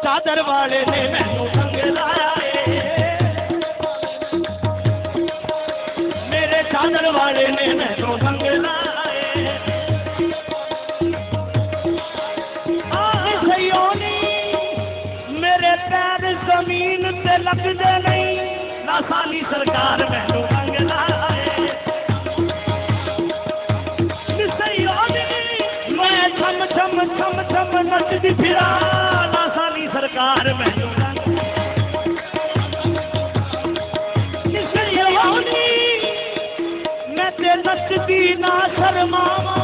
चादर वाले ने मैनू रंग लाया मेरे चादर वाले ने मैनू रंग लाया मेरे पैर जमीन पे लगते नहीं लासानी सरकार मैनू रंग लाए मैं छम छम छम छम नचदी फिरा लासानी सरकार मैनू रंग मैं ते नचदी ना शर्मावा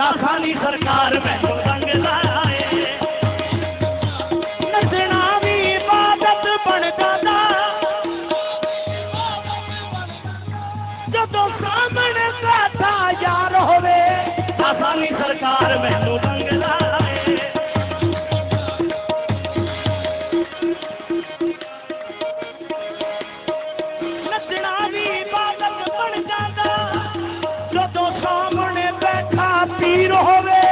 लासानी सरकार मैनू रंग लाए नचना भी इबादत बन जाता जदों सामने बैठा यार होवे लासानी सरकार मैनू रंग लाए नचना भी इबादत बन जाता जदों सामने बैठा पीर होवे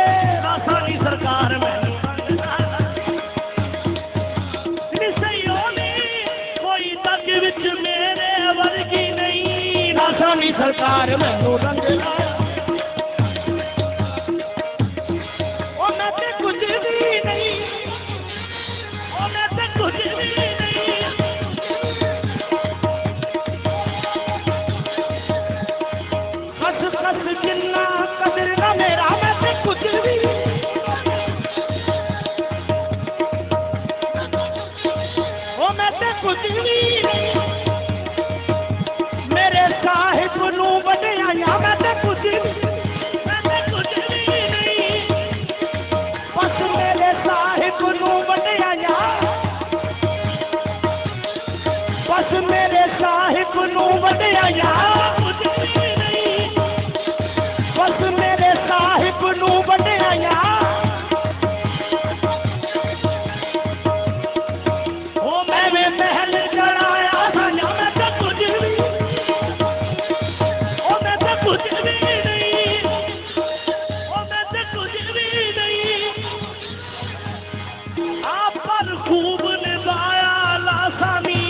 लासानी सरकार मैनू मेरे वर्गी नहीं लासानी सरकार मैनू रंग लाया मैं ते कुछ भी नहीं मैं ते कुछ भी नहीं खस खस जिन्ना कदर ना मेरा मैं ते कुछ भी मैं ते कुछ भी नहीं मेरे साहिब नू बढ़िया मैं ते कुछ भी नहीं बस मेरे साहिब नू बढ़िया बस मेरे साहिब नू बढ़िया बस मेरे साहिब नू बढ़िया महल चढ़ाया था मैं तो कुछ भी मैं तो कुछ भी नहीं मैं तो कुछ भी नहीं आप पर खूब निभाया लासानी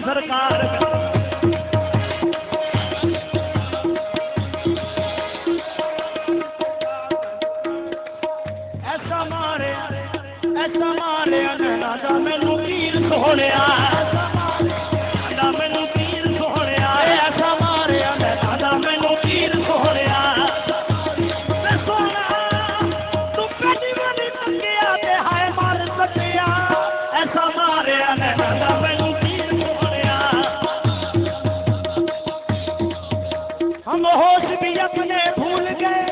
सरकार ऐसा मारे राजा मैनू पीर सोहने मैनू पीर सोहने ऐसा मारे राजा मैनू पीर सोहने सोना तू पहली बारी मंगिया ते हाय मार सकिया ऐसा मारे राजा मैनू पीर सोहने हम होश भी अपने भूल गए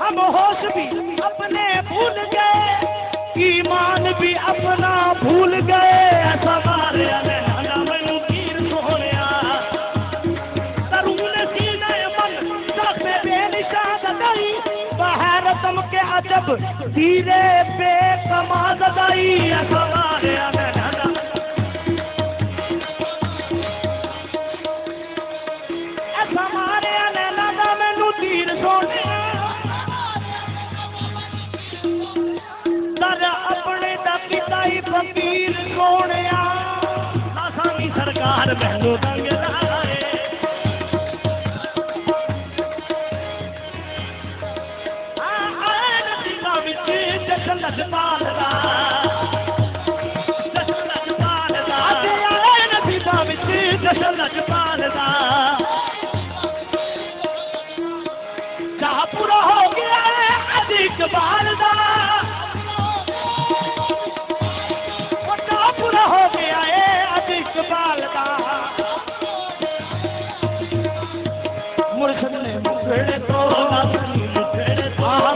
हम होश भी अपने भूल गए ईमान भी अपना भूल गए ऐसा मारे मैनू पीर सोहने तरुण सीने मन सबसे बेनिशान दई बहरतम के अजब धीरे बेकमाल दई ऐसा मारे ऐसा मारे मैनू तीर सोने अपने पिताई फकीर सोने लासानी सरकार मैनू रंग लाए नसीबा विच जशन लजपाल दा नसीबा विच जशन लजपाल दा पूरा हो गया अज इकबाल दा पूरा हो गया है अज इकबाल का मुर्शद ने मुखड़े तो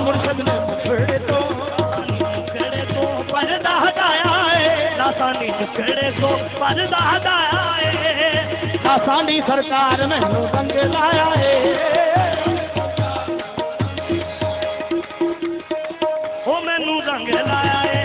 मुर्शद ने मुखड़े तो पर्दा हटाया है लासानी मुखड़े को पर्दा हटाया है लासानी सरकार मैनू रंग लाया है मैनू रंग लाया है